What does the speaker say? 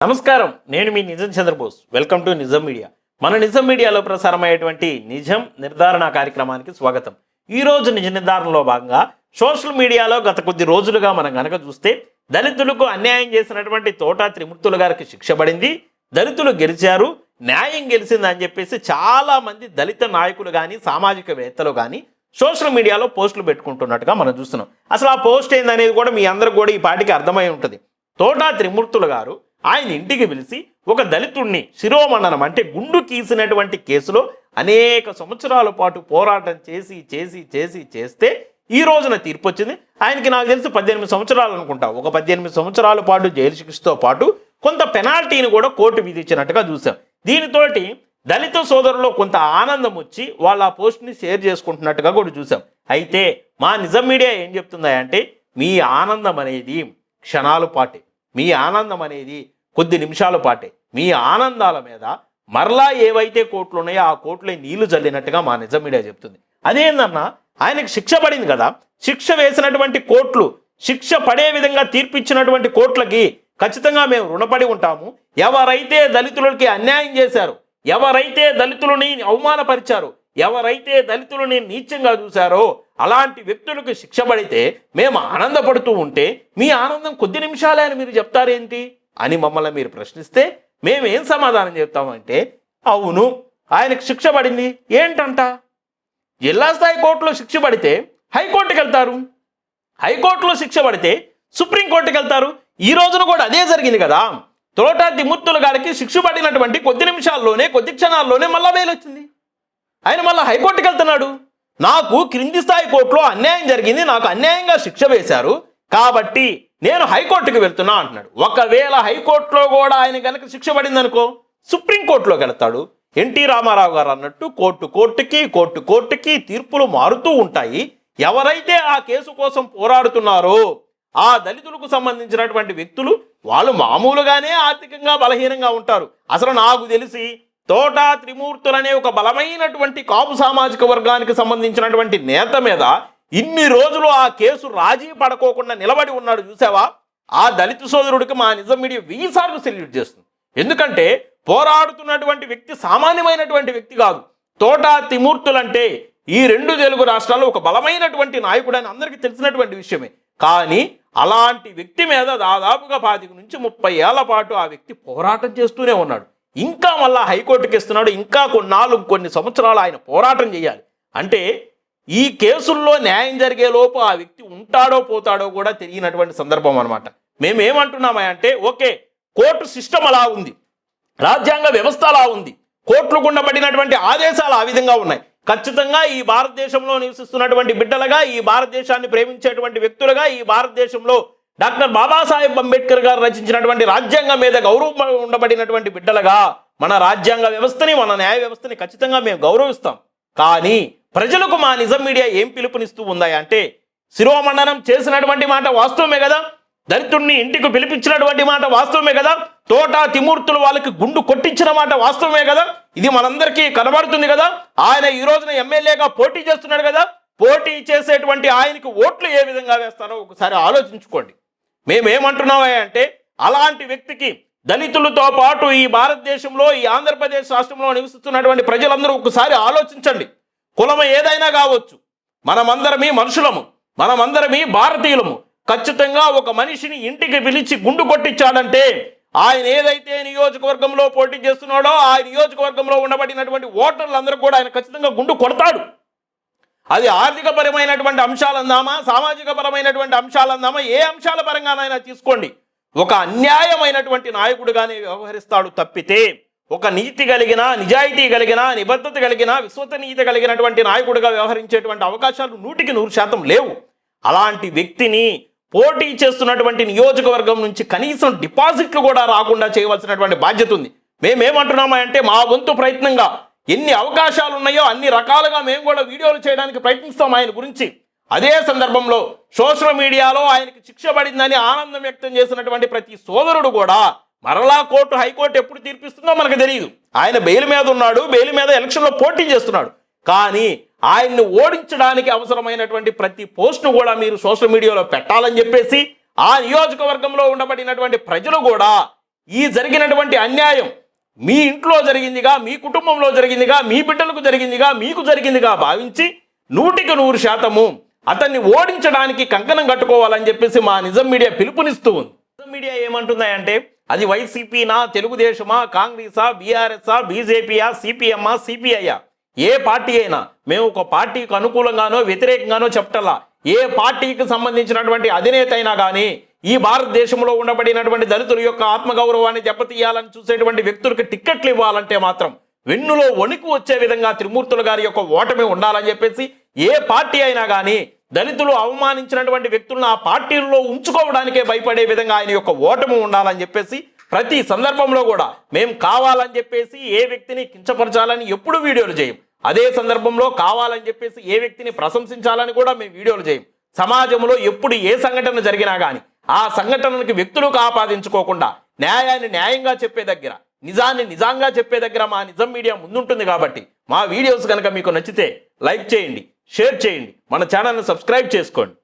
నమస్కారం, నేను మీ నిజం చంద్రబోస్. వెల్కమ్ టు నిజం మీడియా. మన నిజం మీడియాలో ప్రసారమయ్యేటువంటి నిజం నిర్ధారణ కార్యక్రమానికి స్వాగతం. ఈరోజు నిజ నిర్ధారణలో భాగంగా సోషల్ మీడియాలో గత కొద్ది రోజులుగా మనం గనక చూస్తే దళితులకు అన్యాయం చేసినటువంటి తోట త్రిమూర్తులు గారికి శిక్ష పడింది, దళితులు గెలిచారు, న్యాయం గెలిచిందని చెప్పేసి చాలామంది దళిత నాయకులు కానీ సామాజికవేత్తలు కానీ సోషల్ మీడియాలో పోస్టులు పెట్టుకుంటున్నట్టుగా మనం చూస్తున్నాం. అసలు ఆ పోస్ట్ ఏందనేది కూడా మీ అందరికి కూడా ఈ పాటికి అర్థమై ఉంటుంది. తోట త్రిమూర్తులు గారు ఆయన ఇంటికి పిలిచి ఒక దళితుడిని శిరోమండనం అంటే గుండు గీసినటువంటి కేసులో అనేక సంవత్సరాల పాటు పోరాటం చేస్తే ఈ రోజున తీర్పు వచ్చింది. ఆయనకి నాకు తెలిసి 18 సంవత్సరాలు అనుకుంటా. ఒక 18 సంవత్సరాల పాటు జైలు శిక్షతో పాటు కొంత పెనాల్టీని కూడా కోర్టు విధించినట్టుగా చూసాం. దీనితోటి దళిత సోదరులో కొంత ఆనందం వచ్చి వాళ్ళ ఆ పోస్ట్ని షేర్ చేసుకుంటున్నట్టుగా కూడా చూసాం. అయితే మా నిజం మీడియా ఏం చెప్తుందా అంటే, మీ ఆనందం అనేది క్షణాల పాటే, మీ ఆనందం అనేది కొద్ది నిమిషాల పాటే. మీ ఆనందాల మీద మరలా ఏవైతే కోర్టులు ఉన్నాయో ఆ కోర్టులో నీళ్లు జల్లినట్టుగా మా నిజం మీడియా చెప్తుంది. అదేందన్నా, ఆయనకు శిక్ష పడింది కదా, శిక్ష వేసినటువంటి కోర్టులు, శిక్ష పడే విధంగా తీర్పిచ్చినటువంటి కోర్టులకి ఖచ్చితంగా మేము రుణపడి ఉంటాము. ఎవరైతే దళితులకి అన్యాయం చేశారు, ఎవరైతే దళితులని అవమానపరిచారో, ఎవరైతే దళితులని నీచంగా చూశారో అలాంటి వ్యక్తులకు శిక్ష పడితే మేము ఆనందపడుతూ ఉంటే మీ ఆనందం కొద్ది నిమిషాలే అని మీరు చెప్తారేంటి అని మమ్మల్ని మీరు ప్రశ్నిస్తే మేమేం సమాధానం చెప్తామంటే, అవును ఆయనకు శిక్ష పడింది ఏంటంట, జిల్లా స్థాయి కోర్టులో శిక్ష పడితే హైకోర్టుకి వెళ్తారు, హైకోర్టులో శిక్ష పడితే సుప్రీంకోర్టుకి వెళ్తారు. ఈ రోజున కూడా అదే జరిగింది కదా. తోట త్రిమూర్తులు గారికి శిక్ష పడినటువంటి కొద్ది నిమిషాల్లోనే, కొద్ది క్షణాల్లోనే మళ్ళా బెయిల్ వచ్చింది. ఆయన మళ్ళీ హైకోర్టుకి వెళ్తున్నాడు. నాకు క్రింది స్థాయి కోర్టులో అన్యాయం జరిగింది, నాకు అన్యాయంగా శిక్ష వేశారు కాబట్టి నేను హైకోర్టుకి వెళ్తున్నా అంటున్నాడు. ఒకవేళ హైకోర్టులో కూడా ఆయన కనుక శిక్ష పడింది అనుకో, సుప్రీంకోర్టులోకి వెళ్తాడు. ఎన్టీ రామారావు గారు అన్నట్టు కోర్టుకి తీర్పులు మారుతూ ఉంటాయి. ఎవరైతే ఆ కేసు కోసం పోరాడుతున్నారో ఆ దళితులకు సంబంధించినటువంటి వ్యక్తులు వాళ్ళు మామూలుగానే ఆర్థికంగా బలహీనంగా ఉంటారు. అసలు నాకు తెలిసి తోట త్రిమూర్తులు అనే ఒక బలమైనటువంటి కాపు సామాజిక వర్గానికి సంబంధించినటువంటి నేత మీద ఇన్ని రోజులు ఆ కేసు రాజీ పడుకోకుండా నిలబడి ఉన్నాడు చూసావా, ఆ దళిత సోదరుడికి మా నిజం మీడియా 1000 సార్లు సెల్యూట్ చేస్తుంది. ఎందుకంటే పోరాడుతున్నటువంటి వ్యక్తి సామాన్యమైనటువంటి వ్యక్తి కాదు. తోట త్రిమూర్తులు అంటే ఈ 2 తెలుగు రాష్ట్రాల్లో ఒక బలమైనటువంటి నాయకుడు అని అందరికీ తెలిసినటువంటి విషయమే. కానీ అలాంటి వ్యక్తి మీద దాదాపుగా 25 నుంచి 30 ఏళ్ల పాటు ఆ వ్యక్తి పోరాటం చేస్తూనే ఉన్నాడు. ఇంకా మళ్ళా హైకోర్టుకి ఇస్తున్నాడు. ఇంకా కొన్ని సంవత్సరాలు ఆయన పోరాటం చేయాలి. అంటే ఈ కేసుల్లో న్యాయం జరిగేలోపు ఆ వ్యక్తి ఉంటాడో పోతాడో కూడా తెలియనటువంటి సందర్భం అనమాట. మేమేమంటున్నామంటే, ఓకే కోర్టు సిస్టమ్ అలా ఉంది, రాజ్యాంగ వ్యవస్థ అలా ఉంది, కోర్టులకు ఉండబడినటువంటి ఆదేశాలు ఆ విధంగా ఉన్నాయి. ఖచ్చితంగా ఈ భారతదేశంలో నివసిస్తున్నటువంటి బిడ్డలుగా, ఈ భారతదేశాన్ని ప్రేమించేటువంటి వ్యక్తులుగా, ఈ భారతదేశంలో డాక్టర్ బాబాసాహెబ్ అంబేద్కర్ గారు రచించినటువంటి రాజ్యాంగం మీద గౌరవం ఉండబడినటువంటి బిడ్డలుగా మన రాజ్యాంగ వ్యవస్థని, మన న్యాయ వ్యవస్థని ఖచ్చితంగా మేము గౌరవిస్తాం. కానీ ప్రజలకు మా నిజం మీడియా ఏం పిలుపునిస్తూ ఉందా అంటే, శిరోమండనం చేసినటువంటి మాట వాస్తవమే కదా, దళితుడిని ఇంటికి పిలిపించినటువంటి మాట వాస్తవమే కదా, తోట త్రిమూర్తులు వాళ్ళకి గుండు కొట్టించిన మాట వాస్తవమే కదా, ఇది మనందరికీ కనబడుతుంది కదా. ఆయన ఈ రోజున ఎమ్మెల్యేగా పోటీ చేస్తున్నాడు కదా, పోటీ చేసేటువంటి ఆయనకి ఓట్లు ఏ విధంగా వేస్తారో ఒకసారి ఆలోచించుకోండి. మేమేమంటున్నామంటే, అలాంటి వ్యక్తికి దళితులతో పాటు ఈ భారతదేశంలో, ఈ ఆంధ్రప్రదేశ్ రాష్ట్రంలో నివసిస్తున్నటువంటి ప్రజలందరూ ఒకసారి ఆలోచించండి. కులం ఏదైనా కావచ్చు, మనమందరమీ మనుషులము, మనమందరమీ భారతీయులము. ఖచ్చితంగా ఒక మనిషిని ఇంటికి పిలిచి గుండు కొట్టించాడంటే ఆయన ఏదైతే నియోజకవర్గంలో పోటీ చేస్తున్నాడో ఆ నియోజకవర్గంలో ఉండబడినటువంటి ఓటర్లందరూ కూడా ఆయన ఖచ్చితంగా గుండు కొడతాడు. అది ఆర్థిక పరమైనటువంటి అంశాలందామా, సామాజిక పరమైనటువంటి అంశాలందామా, ఏ అంశాల పరంగానైనా తీసుకోండి, ఒక అన్యాయమైనటువంటి నాయకుడిగానే వ్యవహరిస్తాడు తప్పితే ఒక నీతి కలిగిన, నిజాయితీ కలిగిన, నిబద్ధత కలిగిన, విశ్వసనీయత కలిగినటువంటి నాయకుడిగా వ్యవహరించేటువంటి అవకాశాలు 100% లేవు. అలాంటి వ్యక్తిని పోటీ చేస్తున్నటువంటి నియోజకవర్గం నుంచి కనీసం డిపాజిట్లు కూడా రాకుండా చేయవలసినటువంటి బాధ్యత ఉంది. మేమేమంటున్నామంటే, మా వంతు ప్రయత్నంగా ఎన్ని అవకాశాలు ఉన్నాయో అన్ని రకాలుగా మేము కూడా వీడియోలు చేయడానికి ప్రయత్నిస్తాం ఆయన గురించి. అదే సందర్భంలో సోషల్ మీడియాలో ఆయనకి శిక్ష పడిందని ఆనందం వ్యక్తం చేసినటువంటి ప్రతి సోదరుడు కూడా మరలా కోర్టు, హైకోర్టు ఎప్పుడు తీర్పిస్తుందో మనకు తెలియదు. ఆయన బెయిల్ మీద ఉన్నాడు, బెయిల్ మీద ఎలక్షన్లో పోటీ చేస్తున్నాడు. కానీ ఆయన్ని ఓడించడానికి అవసరమైనటువంటి ప్రతి పోస్ట్ను కూడా మీరు సోషల్ మీడియాలో పెట్టాలని చెప్పేసి ఆ నియోజకవర్గంలో ఉండబడినటువంటి ప్రజలు కూడా ఈ జరిగినటువంటి అన్యాయం మీ ఇంట్లో జరిగిందిగా, మీ కుటుంబంలో జరిగిందిగా, మీ బిడ్డలకు జరిగిందిగా, మీకు జరిగిందిగా భావించి 100% అతన్ని ఓడించడానికి కంకణం కట్టుకోవాలని చెప్పేసి మా నిజం మీడియా పిలుపునిస్తూ ఉంది. నిజం మీడియా ఏమంటుందంటే అది వైసీపీనా, తెలుగుదేశమా, కాంగ్రెసా, బీఆర్ఎస్ఆ, బీజేపీయా, సిపిఎమ్మా, సిపిఐయా, ఏ పార్టీ అయినా మేము ఒక పార్టీకి అనుకూలంగానో వ్యతిరేకంగానో చెప్పటలా. ఏ పార్టీకి సంబంధించినటువంటి అధినేత అయినా కానీ ఈ భారతదేశంలో ఉండబడినటువంటి దళితుల యొక్క ఆత్మగౌరవాన్ని దెబ్బతీయాలని చూసేటువంటి వ్యక్తులకు టిక్కెట్లు ఇవ్వాలంటే మాత్రం వెన్నులో వణుకు వచ్చే విధంగా త్రిమూర్తుల గారి యొక్క ఓటమి ఉండాలని చెప్పేసి ఏ పార్టీ అయినా కానీ దళితులు అవమానించినటువంటి వ్యక్తులను ఆ పార్టీల్లో ఉంచుకోవడానికే భయపడే విధంగా ఆయన యొక్క ఓటమి ఉండాలని చెప్పేసి ప్రతి సందర్భంలో కూడా మేము కావాలని చెప్పేసి ఏ వ్యక్తిని కించపరచాలని ఎప్పుడు వీడియోలు చేయం. అదే సందర్భంలో కావాలని చెప్పేసి ఏ వ్యక్తిని ప్రశంసించాలని కూడా మేము వీడియోలు చేయం. సమాజంలో ఎప్పుడు ఏ సంఘటన జరిగినా కానీ ఆ సంఘటనలకు వ్యక్తులకు ఆపాదించుకోకుండా న్యాయాన్ని న్యాయంగా చెప్పే దగ్గర, నిజాన్ని నిజంగా చెప్పే దగ్గర మా నిజం మీడియా ముందుంటుంది. కాబట్టి మా వీడియోస్ కనుక మీకు నచ్చితే లైక్ చేయండి, షేర్ చేయండి, మన ఛానల్ని సబ్స్క్రైబ్ చేసుకోండి.